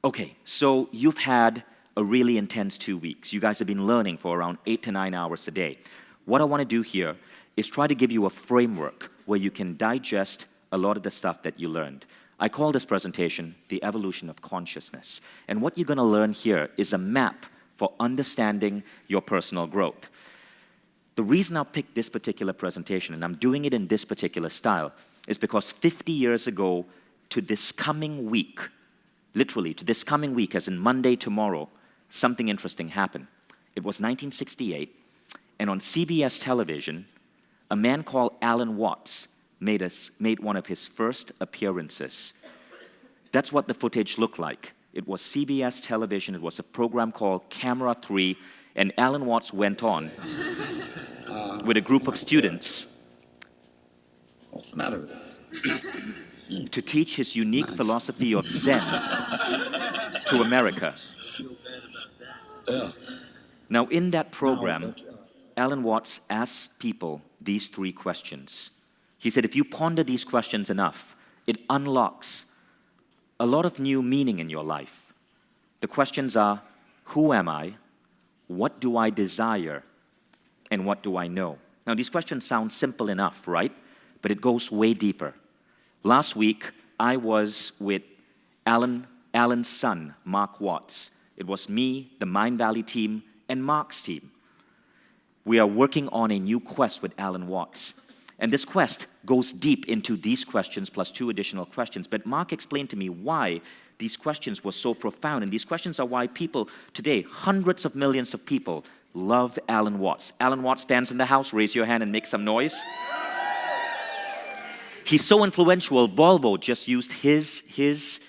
Okay, so you've had a really intense 2 weeks. You guys have been learning for around 8 to 9 hours a day. What I want to do here is try to give you a framework where you can digest a lot of the stuff that you learned. I call this presentation The Evolution of Consciousness. And what you're going to learn here is a map for understanding your personal growth. The reason I picked this particular presentation, and I'm doing it in this particular style, is because 50 years ago to this coming week, literally to this coming week, as in Monday tomorrow, something interesting happened. It was 1968, and on CBS television, a man called Alan Watts made one of his first appearances. That's what the footage looked like. It was CBS television. It was a program called Camera 3, and Alan Watts went on with a group of students. What's the matter with us? To teach his unique philosophy of Zen to America. Yeah. Now, in that program, Alan Watts asked people these 3 questions. He said, if you ponder these questions enough, it unlocks a lot of new meaning in your life. The questions are, who am I? What do I desire? And what do I know? Now, these questions sound simple enough, right? But it goes way deeper. Last week, I was with Alan's son, Mark Watts. It was me, the Mindvalley team, and Mark's team. We are working on a new quest with Alan Watts. And this quest goes deep into these questions plus 2 additional questions. But Mark explained to me why these questions were so profound. And these questions are why people today, hundreds of millions of people, love Alan Watts. Alan Watts fans in the house, raise your hand and make some noise. He's so influential, Volvo just used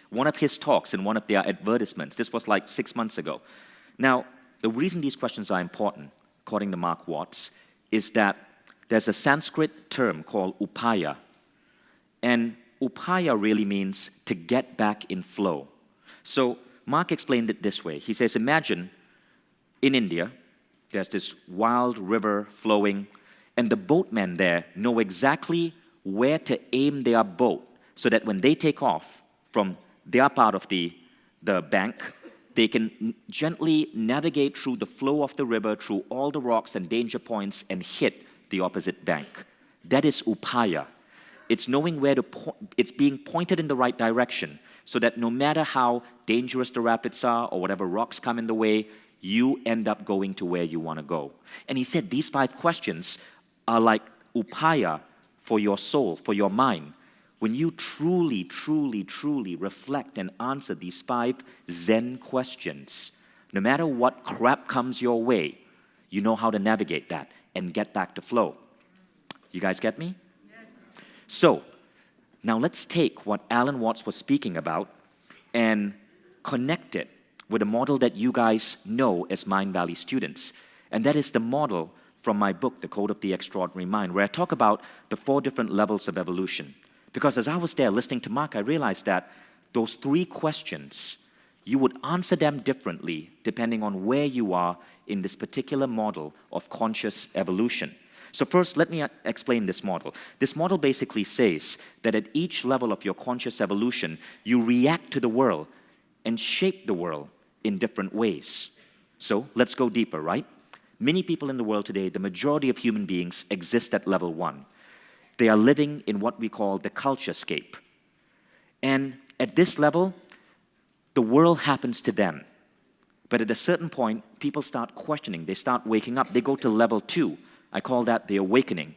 one of his talks in one of their advertisements. This was like 6 months ago. Now, the reason these questions are important, according to Mark Watts, is that there's a Sanskrit term called upaya. And upaya really means to get back in flow. So Mark explained it this way. He says, imagine in India, there's this wild river flowing, and the boatmen there know exactly where to aim their boat so that when they take off from their part of the bank, they can gently navigate through the flow of the river, through all the rocks and danger points, and hit the opposite bank. That is upaya. It's knowing where it's being pointed in the right direction so that no matter how dangerous the rapids are or whatever rocks come in the way, you end up going to where you want to go. And he said these 5 questions are like upaya for your soul, for your mind. When you truly, truly, truly reflect and answer these 5 Zen questions, no matter what crap comes your way, you know how to navigate that and get back to flow. You guys get me? Yes. So, now let's take what Alan Watts was speaking about and connect it with a model that you guys know as Mindvalley students. And that is the model from my book, The Code of the Extraordinary Mind, where I talk about the 4 different levels of evolution. Because as I was there listening to Mark, I realized that those 3 questions, you would answer them differently depending on where you are in this particular model of conscious evolution. So first, let me explain this model. This model basically says that at each level of your conscious evolution, you react to the world and shape the world in different ways. So let's go deeper, right? Many people in the world today, the majority of human beings exist at level 1. They are living in what we call the culturescape. And at this level, the world happens to them. But at a certain point, people start questioning. They start waking up. They go to level 2. I call that the awakening.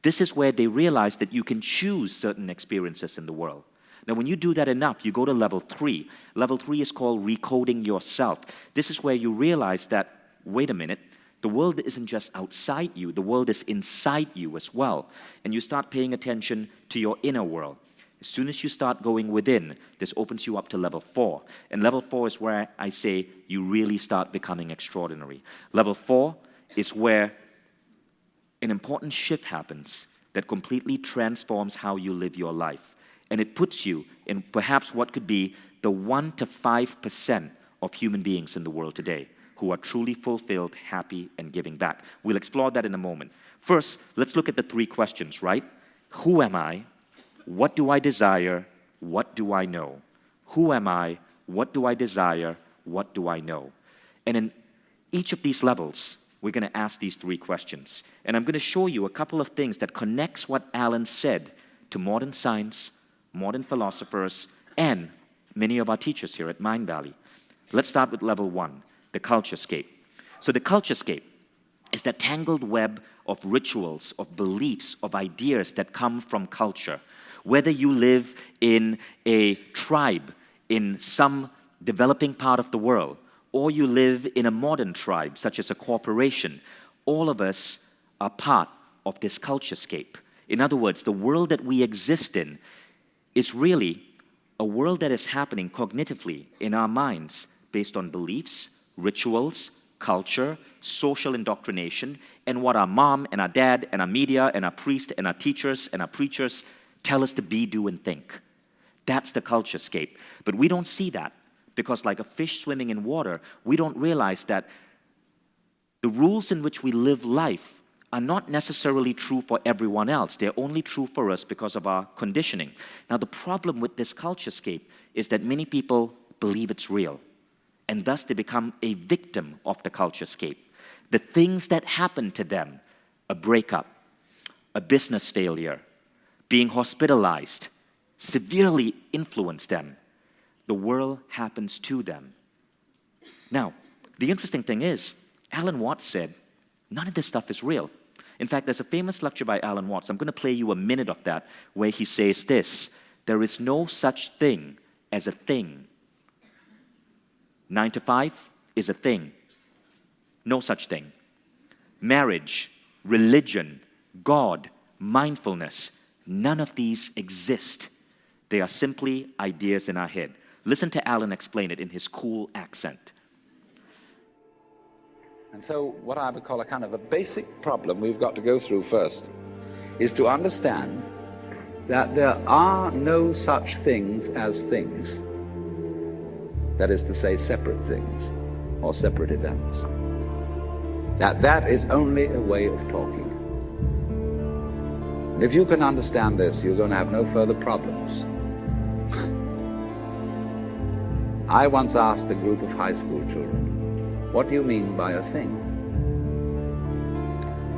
This is where they realize that you can choose certain experiences in the world. Now, when you do that enough, you go to level 3. Level 3 is called recoding yourself. This is where you realize that, wait a minute, the world isn't just outside you. The world is inside you as well. And you start paying attention to your inner world. As soon as you start going within, this opens you up to level 4. And level 4 is where I say you really start becoming extraordinary. Level 4 is where an important shift happens that completely transforms how you live your life. And it puts you in perhaps what could be the 1 to 5% of human beings in the world today who are truly fulfilled, happy, and giving back. We'll explore that in a moment. First, let's look at the 3 questions, right? Who am I? What do I desire? What do I know? Who am I? What do I desire? What do I know? And in each of these levels, we're going to ask these three questions. And I'm going to show you a couple of things that connects what Alan said to modern science, modern philosophers, and many of our teachers here at Mindvalley. Let's start with level one, the culturescape. So the culturescape is that tangled web of rituals, of beliefs, of ideas that come from culture. Whether you live in a tribe in some developing part of the world, or you live in a modern tribe, such as a corporation, all of us are part of this culturescape. In other words, the world that we exist in is really a world that is happening cognitively in our minds based on beliefs, rituals, culture, social indoctrination, and what our mom and our dad and our media and our priest and our teachers and our preachers tell us to be, do, and think. That's the culturescape. But we don't see that because like a fish swimming in water, we don't realize that the rules in which we live life are not necessarily true for everyone else. They're only true for us because of our conditioning. Now, the problem with this culturescape is that many people believe it's real, and thus they become a victim of the culturescape. The things that happen to them, a breakup, a business failure, being hospitalized, severely influence them. The world happens to them. Now, the interesting thing is, Alan Watts said, none of this stuff is real. In fact, there's a famous lecture by Alan Watts. I'm going to play you a minute of that where he says this: there is no such thing as a thing. 9 to 5 is a thing. No such thing. Marriage, religion, God, mindfulness, none of these exist. They are simply ideas in our head. Listen to Alan explain it in his cool accent. And so what I would call a kind of a basic problem we've got to go through first is to understand that there are no such things as things. That is to say, separate things or separate events. That is only a way of talking. And if you can understand this, you're going to have no further problems. I once asked a group of high school children, what do you mean by a thing?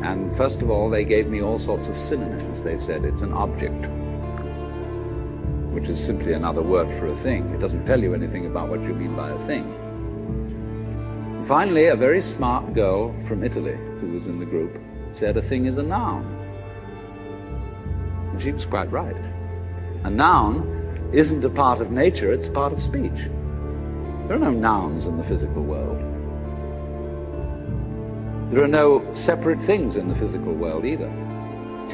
And first of all, they gave me all sorts of synonyms. They said it's an object, which is simply another word for a thing. It doesn't tell you anything about what you mean by a thing. And finally, a very smart girl from Italy who was in the group said a thing is a noun. And she was quite right. A noun isn't a part of nature, it's a part of speech. There are no nouns in the physical world. There are no separate things in the physical world either.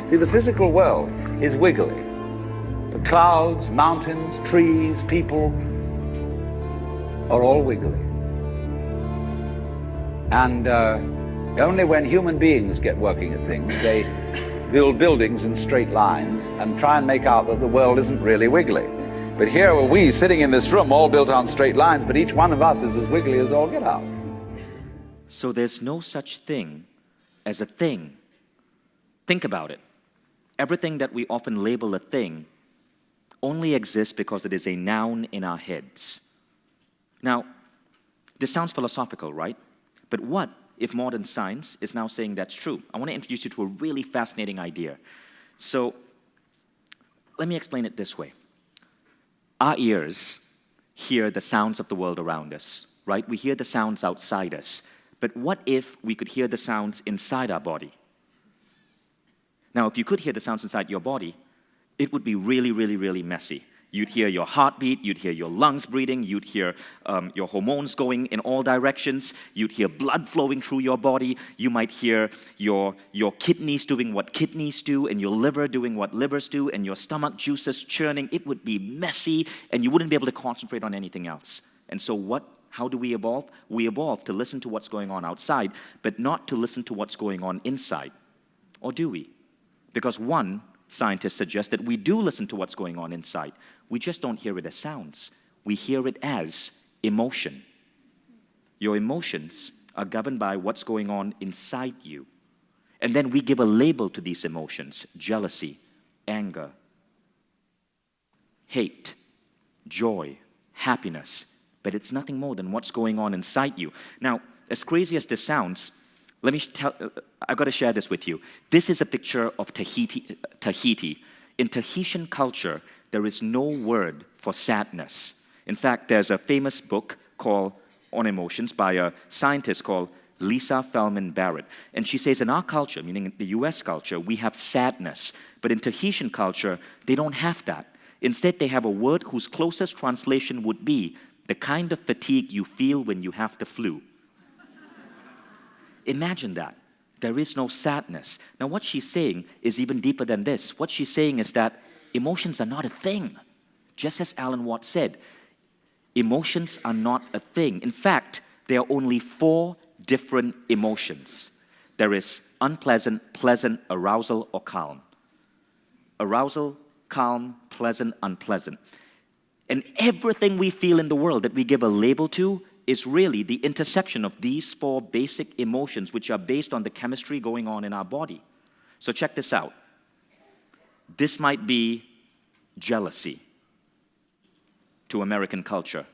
See, the physical world is wiggly. The clouds, mountains, trees, people are all wiggly. And only when human beings get working at things, they build buildings in straight lines and try and make out that the world isn't really wiggly. But here are we sitting in this room all built on straight lines, but each one of us is as wiggly as all get out. So there's no such thing as a thing. Think about it. Everything that we often label a thing only exists because it is a noun in our heads. Now, this sounds philosophical, right? But what if modern science is now saying that's true? I want to introduce you to a really fascinating idea. So, let me explain it this way. Our ears hear the sounds of the world around us, right? We hear the sounds outside us. But what if we could hear the sounds inside our body? Now, if you could hear the sounds inside your body, it would be really, really, really messy. You'd hear your heartbeat, you'd hear your lungs breathing, you'd hear your hormones going in all directions, you'd hear blood flowing through your body, you might hear your kidneys doing what kidneys do, and your liver doing what livers do, and your stomach juices churning. It would be messy, and you wouldn't be able to concentrate on anything else. And so how do we evolve? We evolve to listen to what's going on outside, but not to listen to what's going on inside. Or do we? Because one scientist suggests that we do listen to what's going on inside. We just don't hear it as sounds. We hear it as emotion. Your emotions are governed by what's going on inside you. And then we give a label to these emotions: jealousy, anger, hate, joy, happiness, but it's nothing more than what's going on inside you. Now, as crazy as this sounds, I've got to share this with you. This is a picture of Tahiti. In Tahitian culture, there is no word for sadness. In fact, there's a famous book called On Emotions by a scientist called Lisa Feldman Barrett. And she says in our culture, meaning the US culture, we have sadness. But in Tahitian culture, they don't have that. Instead, they have a word whose closest translation would be the kind of fatigue you feel when you have the flu. Imagine that. There is no sadness. Now, what she's saying is even deeper than this. What she's saying is that emotions are not a thing. Just as Alan Watts said, emotions are not a thing. In fact, there are only 4 different emotions. There is unpleasant, pleasant, arousal, or calm. Arousal, calm, pleasant, unpleasant. And everything we feel in the world that we give a label to is really the intersection of these 4 basic emotions, which are based on the chemistry going on in our body. So check this out. This might be jealousy to American culture.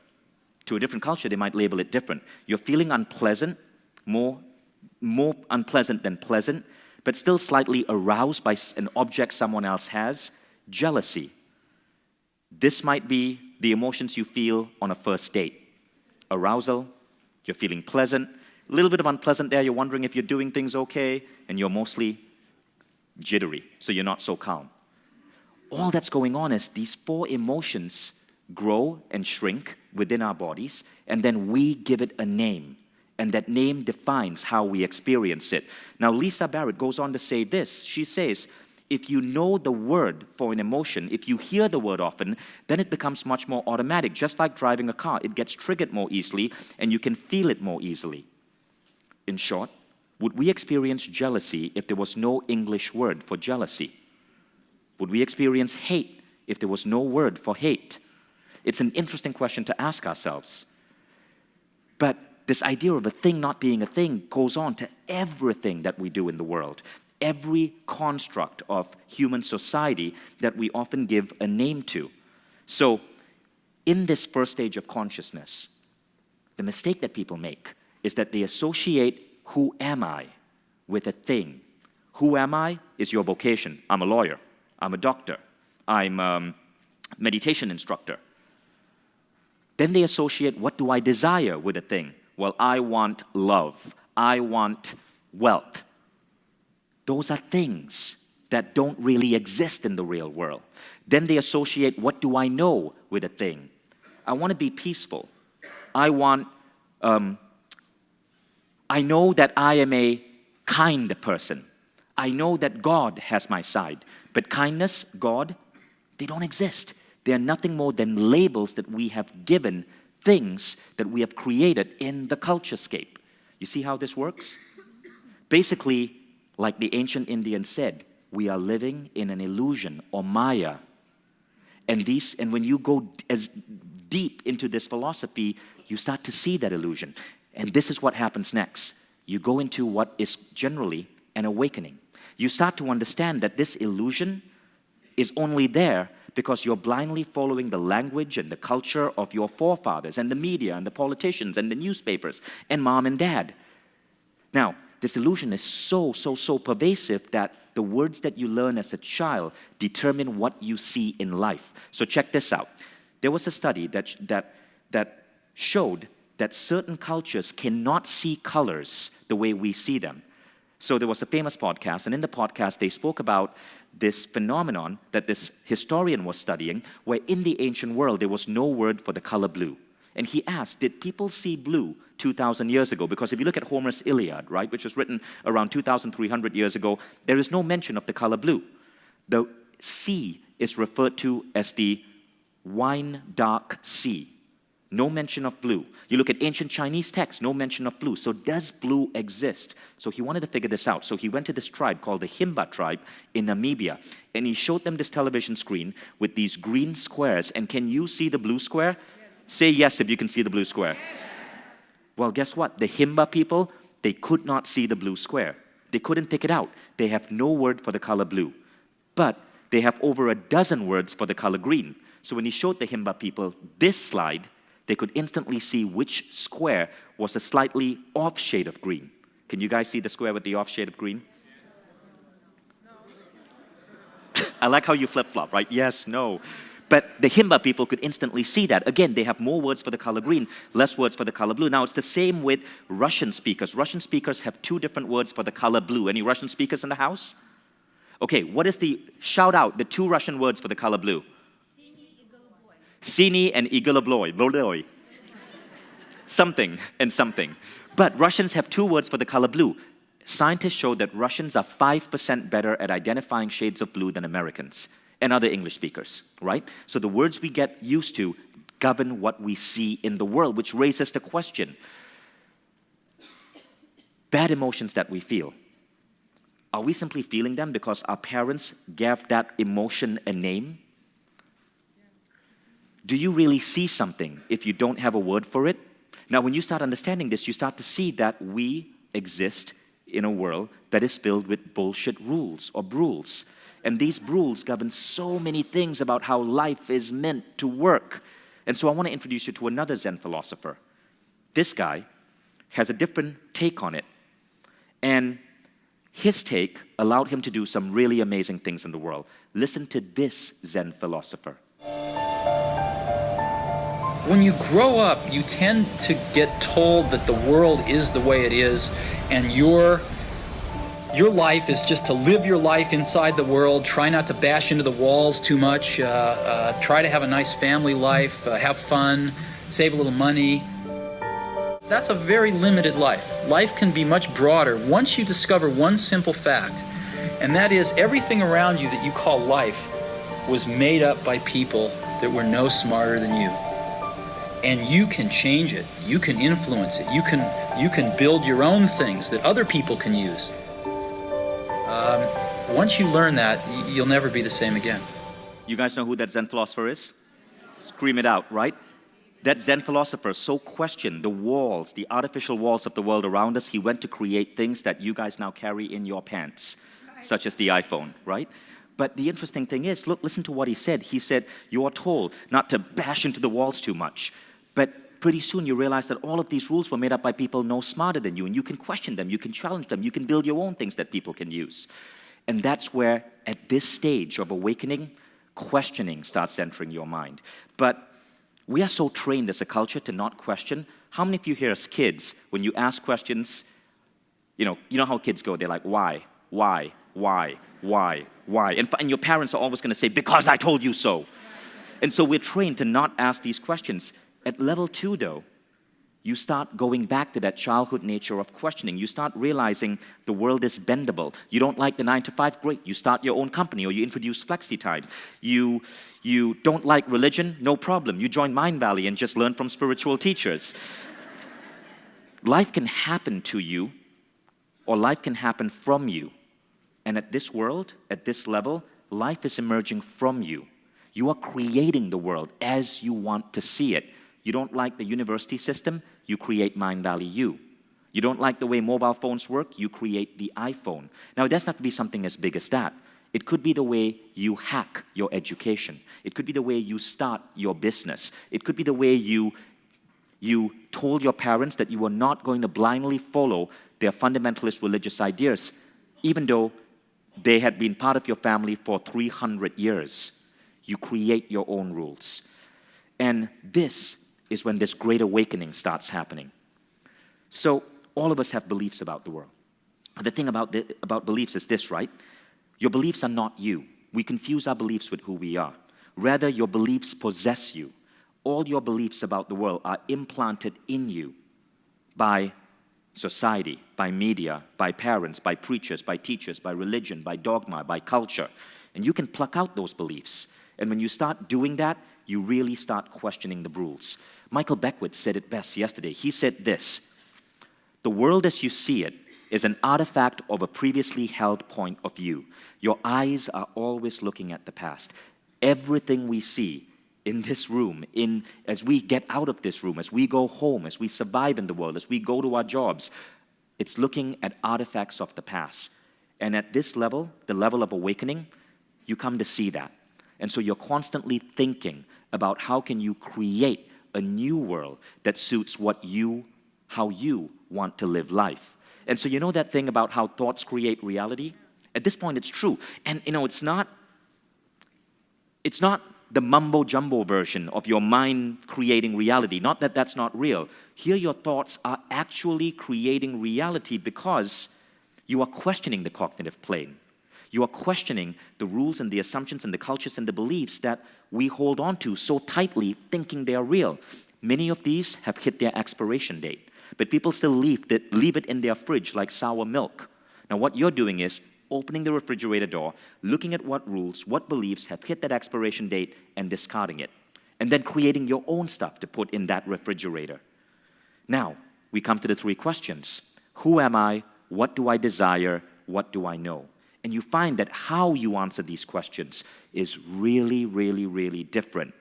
To a different culture, they might label it different. You're feeling unpleasant, more unpleasant than pleasant, but still slightly aroused by an object someone else has. Jealousy. This might be the emotions you feel on a first date. Arousal, you're feeling pleasant. A little bit of unpleasant there, you're wondering if you're doing things okay, and you're mostly jittery, so you're not so calm. All that's going on is these 4 emotions grow and shrink within our bodies, and then we give it a name, and that name defines how we experience it. Now, Lisa Barrett goes on to say this. She says, if you know the word for an emotion, if you hear the word often, then it becomes much more automatic. Just like driving a car, it gets triggered more easily, and you can feel it more easily. In short, would we experience jealousy if there was no English word for jealousy? Would we experience hate if there was no word for hate? It's an interesting question to ask ourselves. But this idea of a thing not being a thing goes on to everything that we do in the world. Every construct of human society that we often give a name to. So, in this first stage of consciousness, the mistake that people make is that they associate who am I with a thing. Who am I is your vocation. I'm a lawyer. I'm a doctor. I'm a meditation instructor. Then they associate what do I desire with a thing. Well, I want love. I want wealth. Those are things that don't really exist in the real world. Then they associate what do I know with a thing. I want to be peaceful. I know that I am a kind person. I know that God has my side. But kindness, God, they don't exist. They are nothing more than labels that we have given things that we have created in the culturescape. You see how this works? Basically, like the ancient Indians said, we are living in an illusion or Maya. And when you go as deep into this philosophy, you start to see that illusion. And this is what happens next. You go into what is generally an awakening. You start to understand that this illusion is only there because you're blindly following the language and the culture of your forefathers and the media and the politicians and the newspapers and mom and dad. Now, this illusion is so pervasive that the words that you learn as a child determine what you see in life. So check this out. There was a study that showed that certain cultures cannot see colors the way we see them. So there was a famous podcast, and in the podcast they spoke about this phenomenon that this historian was studying, where in the ancient world there was no word for the color blue. And he asked, did people see blue 2,000 years ago? Because if you look at Homer's Iliad, right, which was written around 2,300 years ago, there is no mention of the color blue. The sea is referred to as the wine dark sea. No mention of blue. You look at ancient Chinese texts, no mention of blue. So does blue exist? So he wanted to figure this out. So he went to this tribe called the Himba tribe in Namibia. And he showed them this television screen with these green squares. And can you see the blue square? Say yes if you can see the blue square. Well, guess what? The Himba people, they could not see the blue square. They couldn't pick it out. They have no word for the color blue. But they have over a dozen words for the color green. So when he showed the Himba people this slide, they could instantly see which square was a slightly off shade of green. Can you guys see the square with the off shade of green? I like how you flip-flop, right? Yes, no. But the Himba people could instantly see that. Again, they have more words for the color green, less words for the color blue. Now, it's the same with Russian speakers. Russian speakers have 2 different words for the color blue. Any Russian speakers in the house? Okay, what is shout out the 2 Russian words for the color blue? Sini and igolobloy. Something and something. But Russians have 2 words for the color blue. Scientists show that Russians are 5% better at identifying shades of blue than Americans and other English speakers, right? So the words we get used to govern what we see in the world, which raises the question, bad emotions that we feel, are we simply feeling them because our parents gave that emotion a name? Do you really see something if you don't have a word for it? Now, when you start understanding this, you start to see that we exist in a world that is filled with bullshit rules or brules. And these rules govern so many things about how life is meant to work. And so I want to introduce you to another Zen philosopher. This guy has a different take on it. And his take allowed him to do some really amazing things in the world. Listen to this Zen philosopher. When you grow up, you tend to get told that the world is the way it is, and your life is just to live your life inside the world, try not to bash into the walls too much, try to have a nice family life, have fun, save a little money. That's a very limited life. Life can be much broader once you discover one simple fact, and that is everything around you that you call life was made up by people that were no smarter than you. And you can change it. You can influence it. You can build your own things that other people can use. Once you learn that, you'll never be the same again. You guys know who that Zen philosopher is? Scream it out, right? That Zen philosopher so questioned the walls, the artificial walls of the world around us, he went to create things that you guys now carry in your pants, such as the iPhone, right? But the interesting thing is, look, listen to what he said. He said, you are told not to bash into the walls too much. But pretty soon you realize that all of these rules were made up by people no smarter than you, and you can question them, you can challenge them, you can build your own things that people can use. And that's where, at this stage of awakening, questioning starts entering your mind. But we are so trained as a culture to not question. How many of you here as kids, when you ask questions, you know how kids go, they're like, why? And your parents are always going to say, because I told you so. And so we're trained to not ask these questions. At level 2, though, you start going back to that childhood nature of questioning. You start realizing the world is bendable. You don't like the 9 to 5, great. You start your own company or you introduce flexi time. You don't like religion, no problem. You join Mindvalley and just learn from spiritual teachers. Life can happen to you or life can happen from you. And at this world, at this level, life is emerging from you. You are creating the world as you want to see it. You don't like the university system, you create Mindvalley U. You don't like the way mobile phones work, you create the iPhone. Now, it doesn't have to be something as big as that. It could be the way you hack your education. It could be the way you start your business. It could be the way you told your parents that you were not going to blindly follow their fundamentalist religious ideas, even though they had been part of your family for 300 years. You create your own rules. And this is when this great awakening starts happening. So all of us have beliefs about the world. The thing about beliefs is this, right? Your beliefs are not you. We confuse our beliefs with who we are. Rather, your beliefs possess you. All your beliefs about the world are implanted in you by society, by media, by parents, by preachers, by teachers, by religion, by dogma, by culture. And you can pluck out those beliefs. And when you start doing that, you really start questioning the rules. Michael Beckwith said it best yesterday. He said this, the world as you see it is an artifact of a previously held point of view. Your eyes are always looking at the past. Everything we see in this room, as we get out of this room, as we go home, as we survive in the world, as we go to our jobs, it's looking at artifacts of the past. And at this level, the level of awakening, you come to see that. And so you're constantly thinking about how can you create a new world that suits how you want to live life. And so you know that thing about how thoughts create reality? At this point, it's true. And it's not the mumbo-jumbo version of your mind creating reality. Not that that's not real. Here your thoughts are actually creating reality because you are questioning the cognitive plane. You are questioning the rules and the assumptions and the cultures and the beliefs that we hold on to so tightly, thinking they are real. Many of these have hit their expiration date, but people still leave it in their fridge like sour milk. Now what you're doing is opening the refrigerator door, looking at what rules, what beliefs have hit that expiration date and discarding it, and then creating your own stuff to put in that refrigerator. Now, we come to the three questions. Who am I? What do I desire? What do I know? And you find that how you answer these questions is really, really, really different.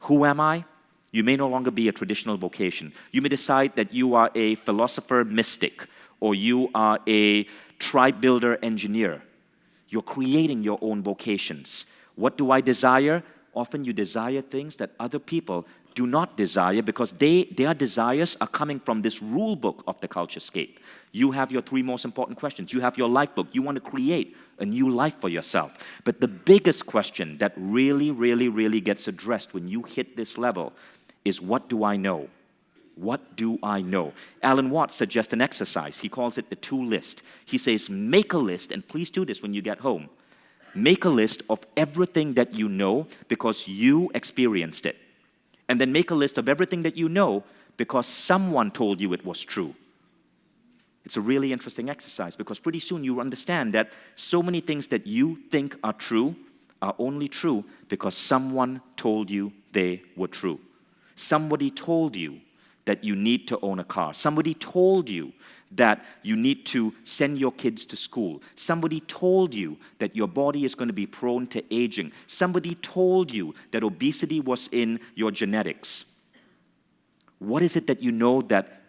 Who am I? You may no longer be a traditional vocation. You may decide that you are a philosopher mystic, or you are a tribe builder engineer. You're creating your own vocations. What do I desire? Often you desire things that other people do not desire because their desires are coming from this rule book of the culturescape. You have your three most important questions. You have your life book. You want to create a new life for yourself. But the biggest question that really, really, really gets addressed when you hit this level is, what do I know? What do I know? Alan Watts suggests an exercise. He calls it the two list. He says, make a list, and please do this when you get home. Make a list of everything that you know because you experienced it. And then make a list of everything that you know because someone told you it was true. It's a really interesting exercise because pretty soon you understand that so many things that you think are true are only true because someone told you they were true. Somebody told you that you need to own a car. Somebody told you that you need to send your kids to school. Somebody told you that your body is going to be prone to aging. Somebody told you that obesity was in your genetics. What is it that you know that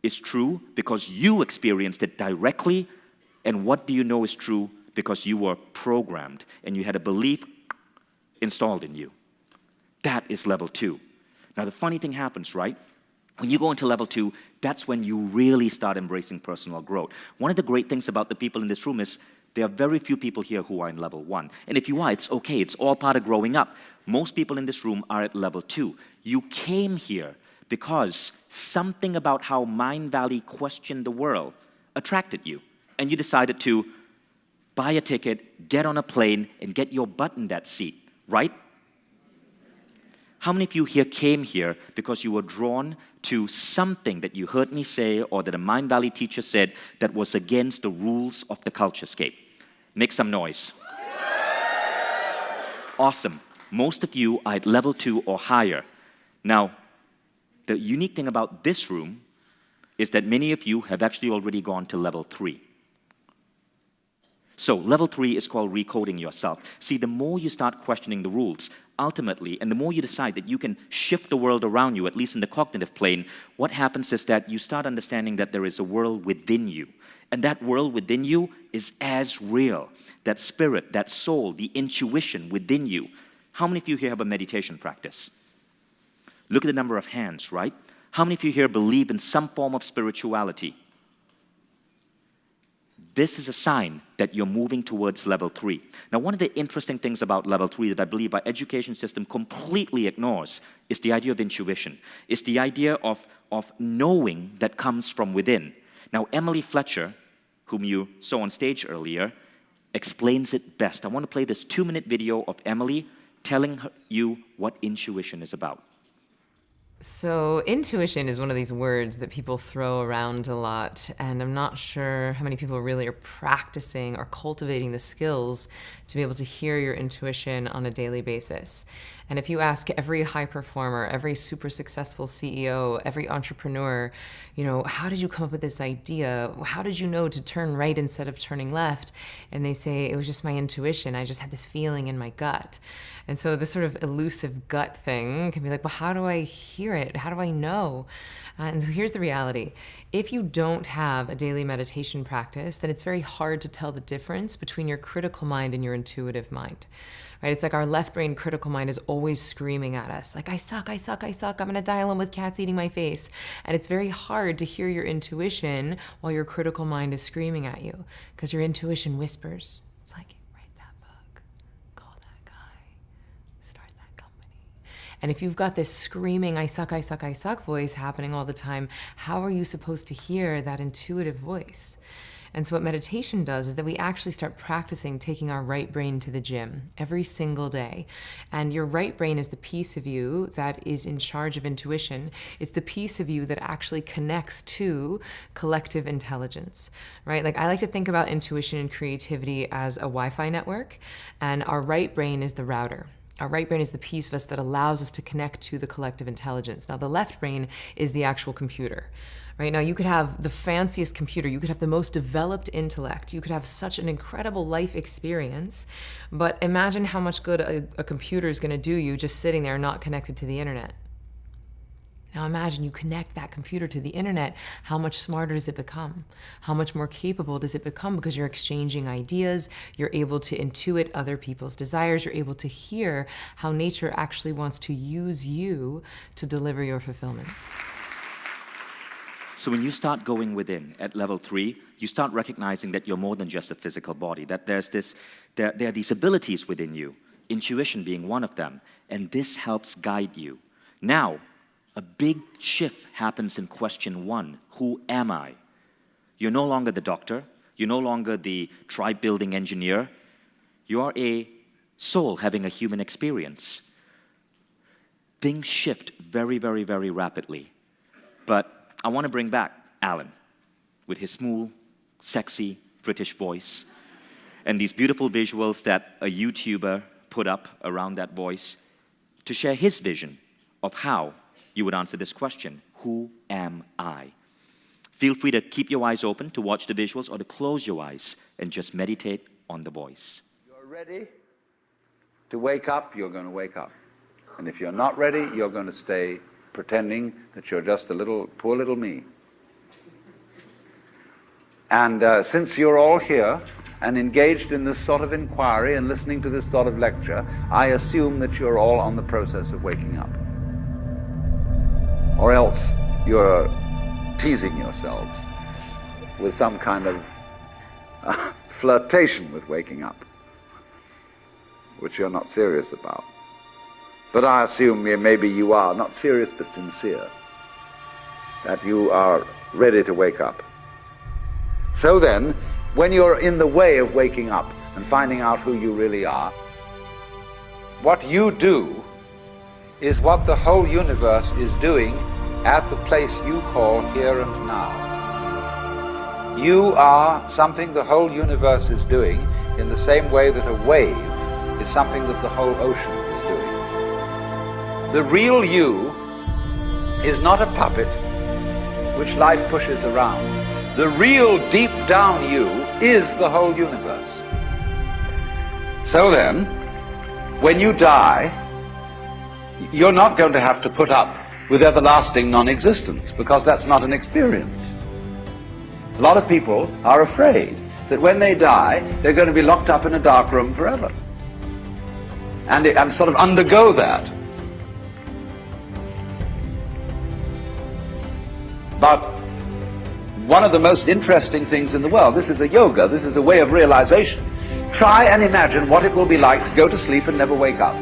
is true because you experienced it directly? And what do you know is true because you were programmed and you had a belief installed in you? That is level 2. Now the funny thing happens, right? When you go into level 2, that's when you really start embracing personal growth. One of the great things about the people in this room is there are very few people here who are in level 1. And if you are, it's okay. It's all part of growing up. Most people in this room are at level 2. You came here because something about how Mind Valley questioned the world attracted you. And you decided to buy a ticket, get on a plane, and get your butt in that seat, right? How many of you here came here because you were drawn to something that you heard me say or that a Mind Valley teacher said that was against the rules of the culturescape? Make some noise. Awesome. Most of you are at level 2 or higher. Now, the unique thing about this room is that many of you have actually already gone to level 3. So level 3 is called recoding yourself. See, the more you start questioning the rules, ultimately, and the more you decide that you can shift the world around you, at least in the cognitive plane, what happens is that you start understanding that there is a world within you. And that world within you is as real. That spirit, that soul, the intuition within you. How many of you here have a meditation practice? Look at the number of hands, right? How many of you here believe in some form of spirituality? This is a sign that you're moving towards level 3. Now, one of the interesting things about level 3 that I believe our education system completely ignores is the idea of intuition. It's the idea of knowing that comes from within. Now, Emily Fletcher, whom you saw on stage earlier, explains it best. I want to play this 2-minute video of Emily telling you what intuition is about. So intuition is one of these words that people throw around a lot, and I'm not sure how many people really are practicing or cultivating the skills to be able to hear your intuition on a daily basis. And if you ask every high performer, every super successful CEO, every entrepreneur, how did you come up with this idea? How did you know to turn right instead of turning left? And they say, it was just my intuition. I just had this feeling in my gut. And so this sort of elusive gut thing can be like, well, how do I hear it? How do I know? And so here's the reality. If you don't have a daily meditation practice, then it's very hard to tell the difference between your critical mind and your intuitive mind. right? It's like our left brain critical mind is always screaming at us, like, I suck, I suck, I suck, I'm gonna die alone with cats eating my face. And it's very hard to hear your intuition while your critical mind is screaming at you, because your intuition whispers. It's like, write that book, call that guy, start that company. And if you've got this screaming, I suck, I suck, I suck voice happening all the time, how are you supposed to hear that intuitive voice? And so what meditation does is that we actually start practicing taking our right brain to the gym every single day. And your right brain is the piece of you that is in charge of intuition. It's the piece of you that actually connects to collective intelligence, right? Like, I like to think about intuition and creativity as a Wi-Fi network, and our right brain is the router. Our right brain is the piece of us that allows us to connect to the collective intelligence. Now, the left brain is the actual computer. Right now, you could have the fanciest computer, you could have the most developed intellect, you could have such an incredible life experience, but imagine how much good a computer is going to do you just sitting there not connected to the internet. Now imagine you connect that computer to the internet, how much smarter does it become? How much more capable does it become? Because you're exchanging ideas, you're able to intuit other people's desires, you're able to hear how nature actually wants to use you to deliver your fulfillment. So when you start going within at level 3, you start recognizing that you're more than just a physical body, that there are these abilities within you, intuition being one of them, and this helps guide you. Now, a big shift happens in question 1, who am I? You're no longer the doctor, you're no longer the tribe-building engineer, you are a soul having a human experience. Things shift very, very, very rapidly, but I want to bring back Alan with his smooth, sexy British voice and these beautiful visuals that a YouTuber put up around that voice to share his vision of how you would answer this question, who am I? Feel free to keep your eyes open to watch the visuals or to close your eyes and just meditate on the voice. You're ready to wake up, you're going to wake up. And if you're not ready, you're going to stay pretending that you're just a little, poor little me. And since you're all here and engaged in this sort of inquiry and listening to this sort of lecture, I assume that you're all on the process of waking up. Or else you're teasing yourselves with some kind of flirtation with waking up, which you're not serious about. But I assume maybe you are, not serious but sincere, that you are ready to wake up. So then, when you're in the way of waking up and finding out who you really are, what you do is what the whole universe is doing at the place you call here and now. You are something the whole universe is doing in the same way that a wave is something that the whole ocean is doing. The real you is not a puppet which life pushes around. The real deep down you is the whole universe. So then, when you die, you're not going to have to put up with everlasting non-existence, because that's not an experience. A lot of people are afraid that when they die, they're going to be locked up in a dark room forever. And sort of undergo that. But one of the most interesting things in the world, this is a yoga, this is a way of realization. Try and imagine what it will be like to go to sleep and never wake up.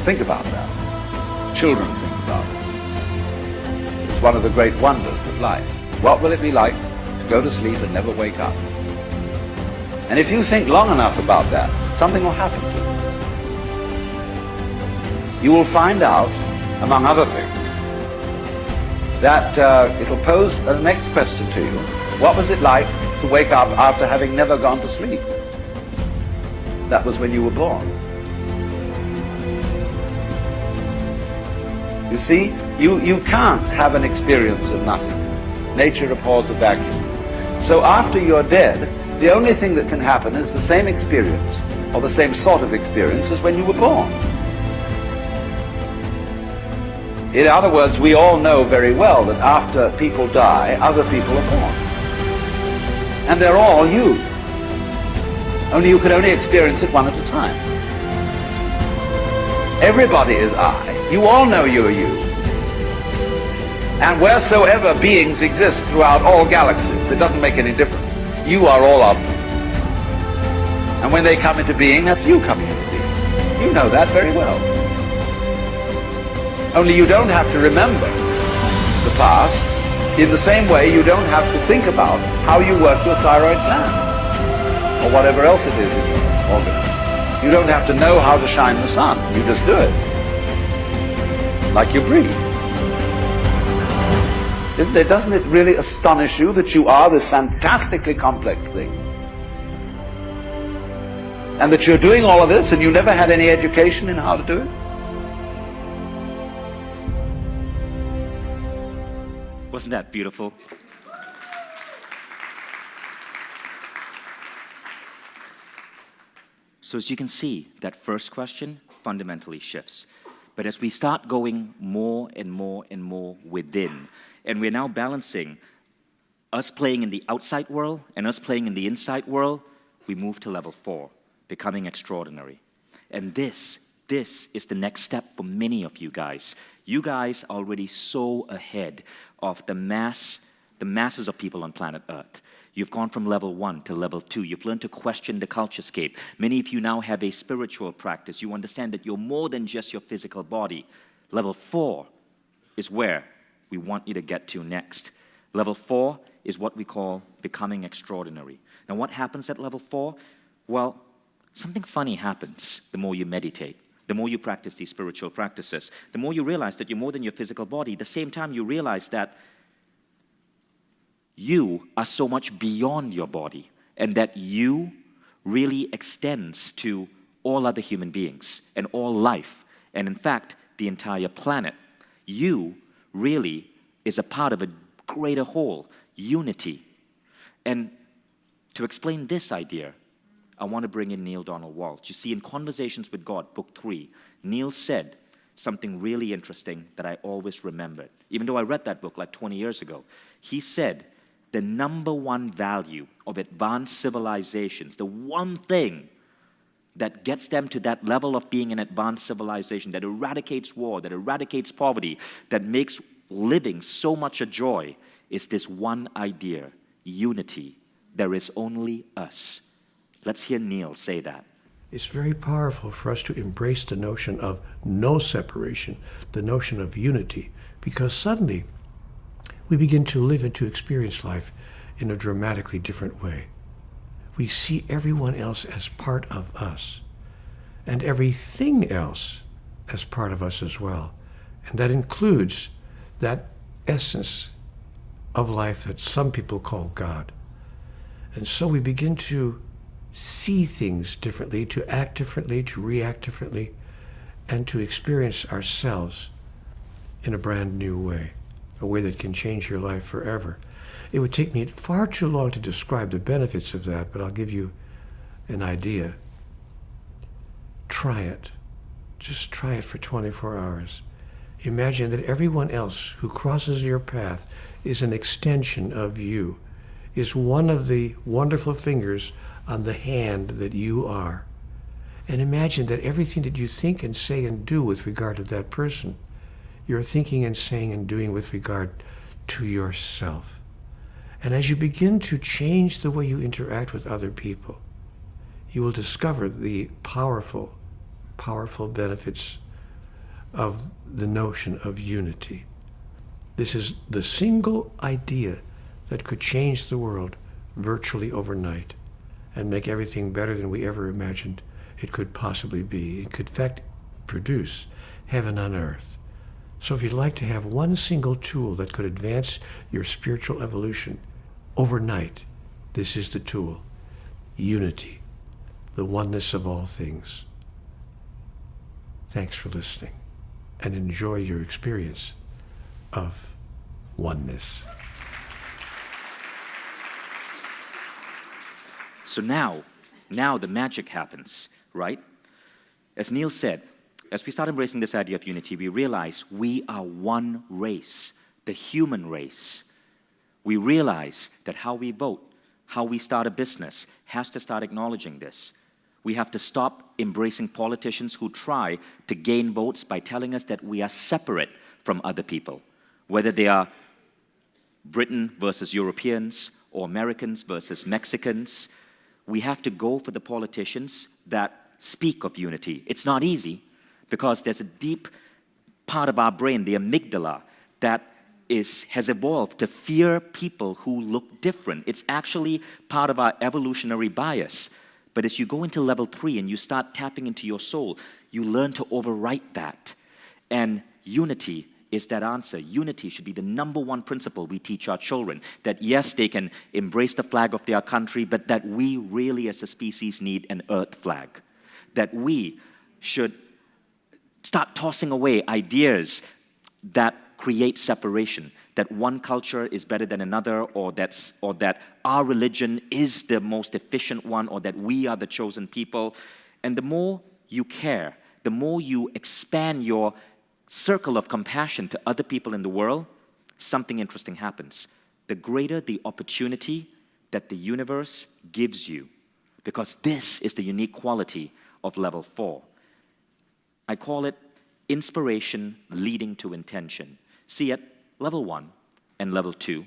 Think about that. Children think about it. It's one of the great wonders of life. What will it be like to go to sleep and never wake up? And if you think long enough about that, something will happen to you. You will find out, among other things, that it'll pose the next question to you. What was it like to wake up after having never gone to sleep? That was when you were born. You see, you can't have an experience of nothing. Nature abhors a vacuum. So after you're dead, the only thing that can happen is the same experience, or the same sort of experience as when you were born. In other words, we all know very well that after people die, other people are born. And they're all you. Only you could only experience it one at a time. Everybody is I. You all know you are you. And wheresoever beings exist throughout all galaxies, it doesn't make any difference. You are all of them. And when they come into being, that's you coming into being. You know that very well. Only you don't have to remember the past. In the same way, you don't have to think about how you work your thyroid gland or whatever else it is in your organism. You don't have to know how to shine the sun. You just do it. Like you breathe. Doesn't it really astonish you that you are this fantastically complex thing? And that you're doing all of this and you never had any education in how to do it? Wasn't that beautiful? So as you can see, that first question fundamentally shifts. But as we start going more and more and more within, and we're now balancing us playing in the outside world and us playing in the inside world, we move to level 4, becoming extraordinary. And this is the next step for many of you guys. You guys are already so ahead of the masses of people on planet Earth. You've gone from level 1 to level 2. You've learned to question the culturescape. Many of you now have a spiritual practice. You understand that you're more than just your physical body. Level 4 is where we want you to get to next. Level 4 is what we call becoming extraordinary. Now, what happens at level 4? Well, something funny happens the more you meditate. The more you practice these spiritual practices, the more you realize that you're more than your physical body. At the same time, you realize that you are so much beyond your body, and that you really extends to all other human beings and all life, and in fact, the entire planet. You really is a part of a greater whole, unity. And to explain this idea, I want to bring in Neale Donald Walsch. You see, in Conversations with God, Book 3, Neale said something really interesting that I always remembered, even though I read that book like 20 years ago. He said, the number one value of advanced civilizations, the one thing that gets them to that level of being an advanced civilization, that eradicates war, that eradicates poverty, that makes living so much a joy, is this one idea, unity. There is only us. Let's hear Neale say that. It's very powerful for us to embrace the notion of no separation, the notion of unity, because suddenly we begin to live and to experience life in a dramatically different way. We see everyone else as part of us, and everything else as part of us as well. And that includes that essence of life that some people call God. And so we begin to see things differently, to act differently, to react differently, and to experience ourselves in a brand new way, a way that can change your life forever. It would take me far too long to describe the benefits of that, but I'll give you an idea. Try it. Just try it for 24 hours. Imagine that everyone else who crosses your path is an extension of you, is one of the wonderful fingers on the hand that you are. And imagine that everything that you think and say and do with regard to that person, you're thinking and saying and doing with regard to yourself. And as you begin to change the way you interact with other people, you will discover the powerful, powerful benefits of the notion of unity. This is the single idea that could change the world virtually overnight and make everything better than we ever imagined it could possibly be. It could, in fact, produce heaven on earth. So if you'd like to have one single tool that could advance your spiritual evolution overnight, this is the tool. Unity, the oneness of all things. Thanks for listening, and enjoy your experience of oneness. So now the magic happens, right? As Neale said, as we start embracing this idea of unity, we realize we are one race, the human race. We realize that how we vote, how we start a business has to start acknowledging this. We have to stop embracing politicians who try to gain votes by telling us that we are separate from other people, whether they are Britain versus Europeans or Americans versus Mexicans. We have to go for the politicians that speak of unity. It's not easy because there's a deep part of our brain, the amygdala, that has evolved to fear people who look different. It's actually part of our evolutionary bias. But as you go into level 3 and you start tapping into your soul, you learn to overwrite that. And unity is that answer. Unity should be the number one principle we teach our children. That yes, they can embrace the flag of their country, but that we really as a species need an earth flag. That we should start tossing away ideas that create separation, that one culture is better than another, or that our religion is the most efficient one, or that we are the chosen people. And the more you care, the more you expand your circle of compassion to other people in the world, something interesting happens. The greater the opportunity that the universe gives you, because this is the unique quality of level 4. I call it inspiration leading to intention. See, at level 1 and level 2,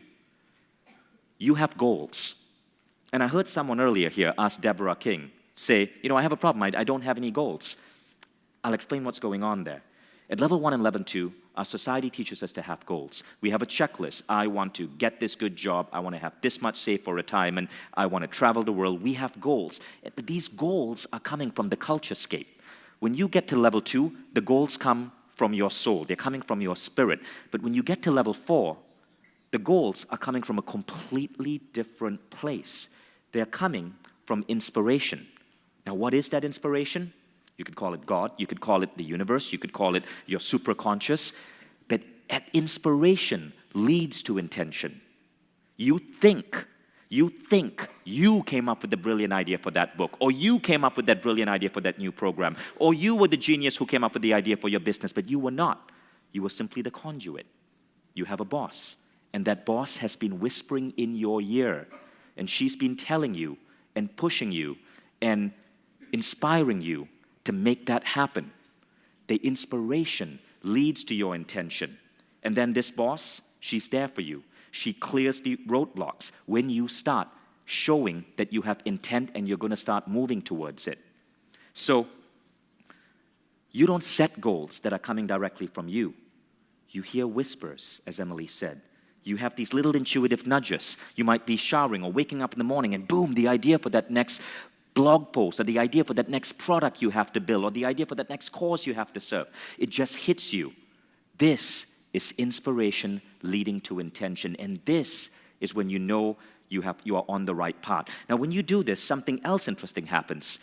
you have goals. And I heard someone earlier here ask Deborah King, say, I have a problem, I don't have any goals. I'll explain what's going on there. At level 1 and level 2, our society teaches us to have goals. We have a checklist. I want to get this good job. I want to have this much saved for retirement. I want to travel the world. We have goals. But these goals are coming from the culturescape. When you get to level 2, the goals come from your soul. They're coming from your spirit. But when you get to level 4, the goals are coming from a completely different place. They're coming from inspiration. Now, what is that inspiration? You could call it God, you could call it the universe, you could call it your superconscious. But inspiration leads to intention. You think you came up with the brilliant idea for that book, or you came up with that brilliant idea for that new program, or you were the genius who came up with the idea for your business, but you were not. You were simply the conduit. You have a boss, and that boss has been whispering in your ear, and she's been telling you and pushing you and inspiring you to make that happen. The inspiration leads to your intention. And then this boss, she's there for you. She clears the roadblocks when you start showing that you have intent and you're going to start moving towards it. So, you don't set goals that are coming directly from you. You hear whispers, as Emily said. You have these little intuitive nudges. You might be showering or waking up in the morning and boom, the idea for that next blog post, or the idea for that next product you have to build, or the idea for that next cause you have to serve. It just hits you. This is inspiration leading to intention, and this is when you know you are on the right path. Now, when you do this, something else interesting happens.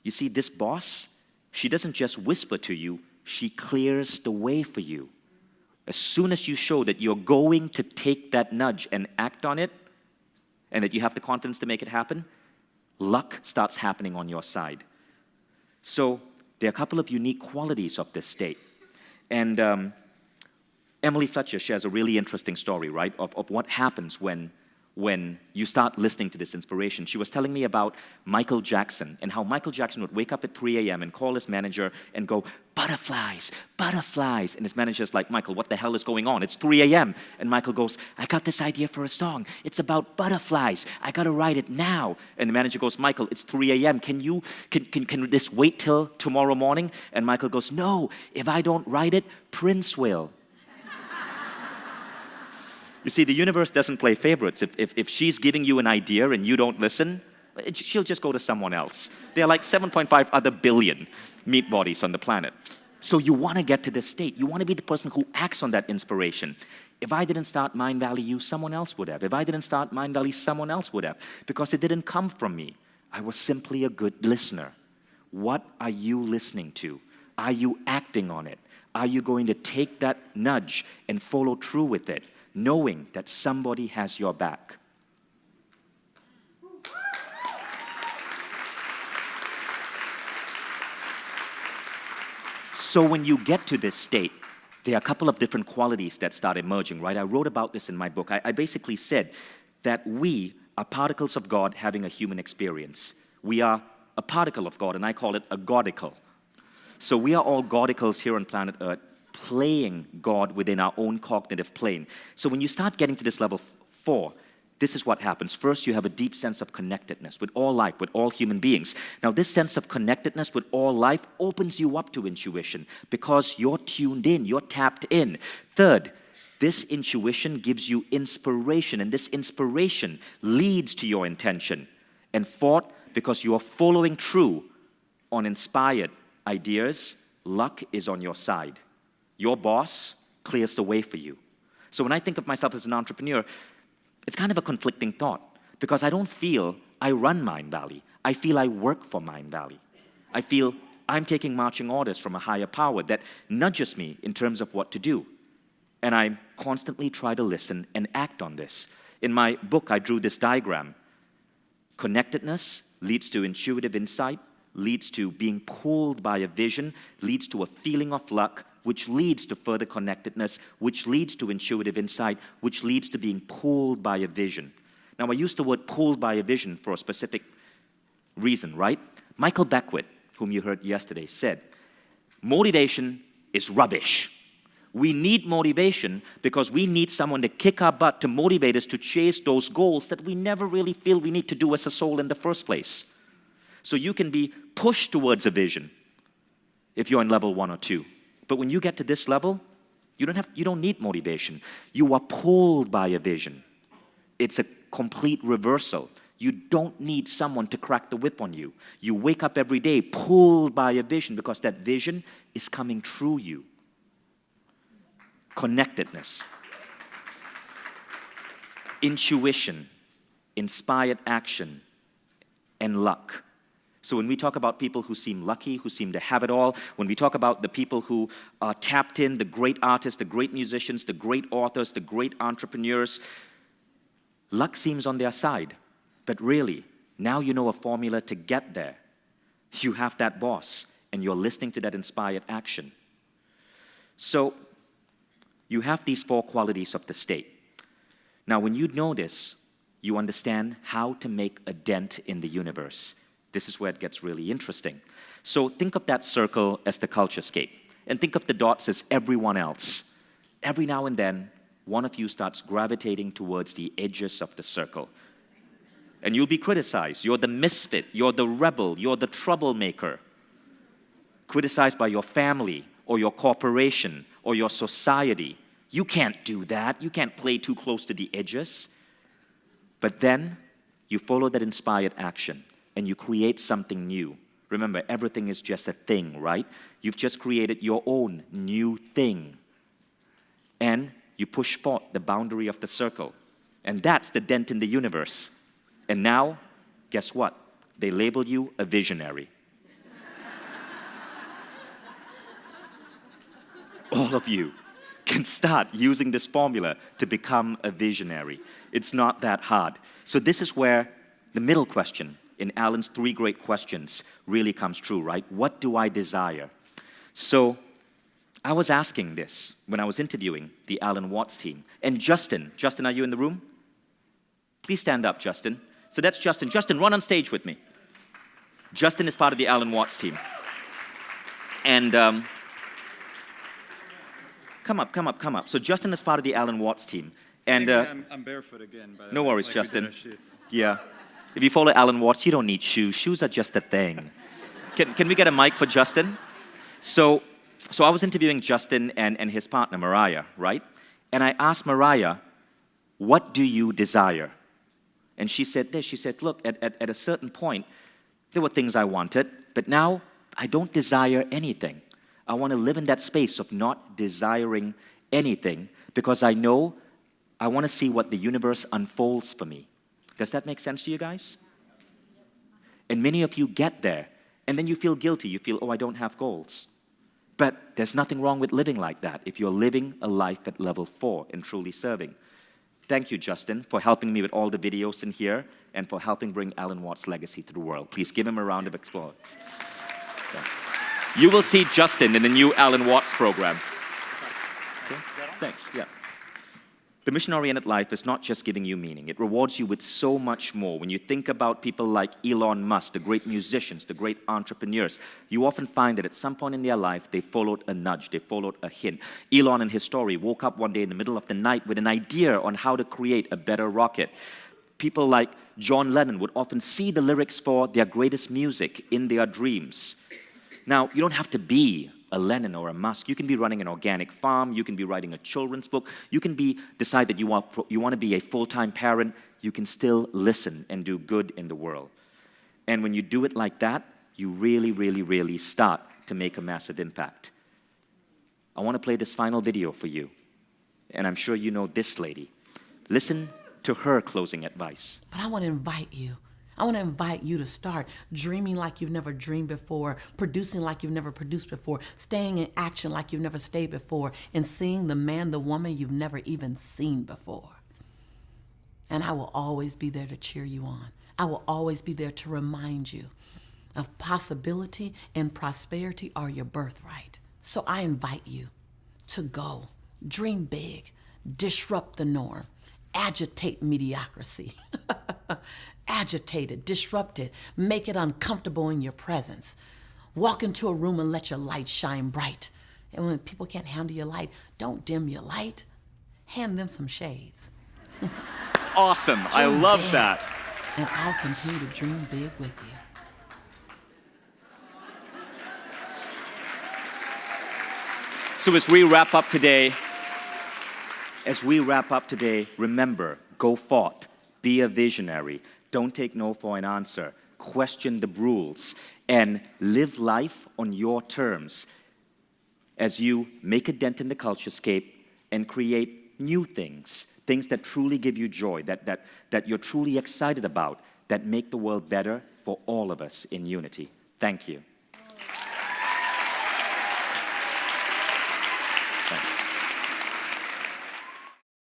You see, this boss, she doesn't just whisper to you, she clears the way for you. As soon as you show that you're going to take that nudge and act on it, and that you have the confidence to make it happen, luck starts happening on your side. So there are a couple of unique qualities of this state. And Emily Fletcher shares a really interesting story, right, of what happens when you start listening to this inspiration. She was telling me about Michael Jackson and how Michael Jackson would wake up at 3 a.m. and call his manager and go, butterflies, butterflies. And his manager's like, Michael, what the hell is going on? It's 3 a.m. And Michael goes, I got this idea for a song. It's about butterflies. I got to write it now. And the manager goes, Michael, it's 3 a.m. Can this wait till tomorrow morning? And Michael goes, no, if I don't write it, Prince will. You see, the universe doesn't play favorites. If she's giving you an idea and you don't listen, she'll just go to someone else. There are like 7.5 other billion meat bodies on the planet. So you want to get to this state. You want to be the person who acts on that inspiration. If I didn't start Mindvalley U, someone else would have. If I didn't start Mindvalley, someone else would have. Because it didn't come from me. I was simply a good listener. What are you listening to? Are you acting on it? Are you going to take that nudge and follow through with it, knowing that somebody has your back? So when you get to this state, there are a couple of different qualities that start emerging, right? I wrote about this in my book. I basically said that we are particles of God having a human experience. We are a particle of God, and I call it a Godicle. So we are all Godicles here on planet Earth, playing God within our own cognitive plane. So when you start getting to this level 4, this is what happens. First, you have a deep sense of connectedness with all life, with all human beings. Now, this sense of connectedness with all life opens you up to intuition because you're tuned in, you're tapped in. Third, this intuition gives you inspiration, and this inspiration leads to your intention. And fourth, because you are following through on inspired ideas, luck is on your side. Your boss clears the way for you. So when I think of myself as an entrepreneur, it's kind of a conflicting thought because I don't feel I run Mindvalley. I feel I work for Mindvalley. I feel I'm taking marching orders from a higher power that nudges me in terms of what to do. And I constantly try to listen and act on this. In my book, I drew this diagram. Connectedness leads to intuitive insight, leads to being pulled by a vision, leads to a feeling of luck, which leads to further connectedness, which leads to intuitive insight, which leads to being pulled by a vision. Now, I use the word pulled by a vision for a specific reason, right? Michael Beckwith, whom you heard yesterday, said, motivation is rubbish. We need motivation because we need someone to kick our butt to motivate us to chase those goals that we never really feel we need to do as a soul in the first place. So you can be pushed towards a vision if you're in level 1 or 2. But when you get to this level, you don't need motivation. You are pulled by a vision. It's a complete reversal. You don't need someone to crack the whip on you. You wake up every day pulled by a vision because that vision is coming through you. Connectedness, intuition, inspired action, and luck. So when we talk about people who seem lucky, who seem to have it all, when we talk about the people who are tapped in, the great artists, the great musicians, the great authors, the great entrepreneurs, luck seems on their side. But really, now you know a formula to get there. You have that boss, and you're listening to that inspired action. So you have these 4 qualities of the state. Now, when you know this, you understand how to make a dent in the universe. This is where it gets really interesting. So think of that circle as the culturescape, and think of the dots as everyone else. Every now and then, one of you starts gravitating towards the edges of the circle. And you'll be criticized. You're the misfit, you're the rebel, you're the troublemaker. Criticized by your family, or your corporation, or your society. You can't do that. You can't play too close to the edges. But then, you follow that inspired action, and you create something new. Remember, everything is just a thing, right? You've just created your own new thing. And you push forth the boundary of the circle. And that's the dent in the universe. And now, guess what? They label you a visionary. All of you can start using this formula to become a visionary. It's not that hard. So this is where the middle question in Alan's 3 great questions really comes true, right? What do I desire? So I was asking this when I was interviewing the Alan Watts team. And Justin, are you in the room? Please stand up, Justin. So that's Justin. Justin, run on stage with me. Justin is part of the Alan Watts team. And come up. So Justin is part of the Alan Watts team. And I'm barefoot again. But no worries, Justin. Yeah. If you follow Alan Watts, you don't need shoes. Shoes are just a thing. Can we get a mic for Justin? So I was interviewing Justin and his partner, Mariah, right? And I asked Mariah, what do you desire? And she said this. She said, look, at a certain point, there were things I wanted, but now I don't desire anything. I want to live in that space of not desiring anything because I know I want to see what the universe unfolds for me. Does that make sense to you guys? And many of you get there, and then you feel guilty. You feel, oh, I don't have goals. But there's nothing wrong with living like that if you're living a life at level 4 and truly serving. Thank you, Justin, for helping me with all the videos in here and for helping bring Alan Watts' legacy to the world. Please give him a round of applause. Thanks. You will see Justin in the new Alan Watts program. Okay? Thanks, yeah. The mission-oriented life is not just giving you meaning. It rewards you with so much more. When you think about people like Elon Musk, the great musicians, the great entrepreneurs, you often find that at some point in their life, they followed a nudge, they followed a hint. Elon, in his story, woke up one day in the middle of the night with an idea on how to create a better rocket. People like John Lennon would often see the lyrics for their greatest music in their dreams. Now, you don't have to be a Lennon or a Musk. You can be running an organic farm. You can be writing a children's book. You can decide that you want to be a full-time parent. You can still listen and do good in the world. And when you do it like that, you really, really, really start to make a massive impact. I want to play this final video for you. And I'm sure you know this lady. Listen to her closing advice. But I want to invite you. I want to invite you to start dreaming like you've never dreamed before, producing like you've never produced before, staying in action like you've never stayed before, and seeing the man, the woman you've never even seen before. And I will always be there to cheer you on. I will always be there to remind you of possibility and prosperity are your birthright. So I invite you to go, dream big, disrupt the norm, agitate mediocrity. Agitate it, disrupt it, make it uncomfortable in your presence. Walk into a room and let your light shine bright. And when people can't handle your light, don't dim your light. Hand them some shades. Awesome. I Dream love big, that. And I'll continue to dream big with you. So as we wrap up today, remember, go forth, be a visionary. Don't take no for an answer. Question the rules and live life on your terms as you make a dent in the culturescape and create new things, things that truly give you joy, that you're truly excited about, that make the world better for all of us in unity. Thank you.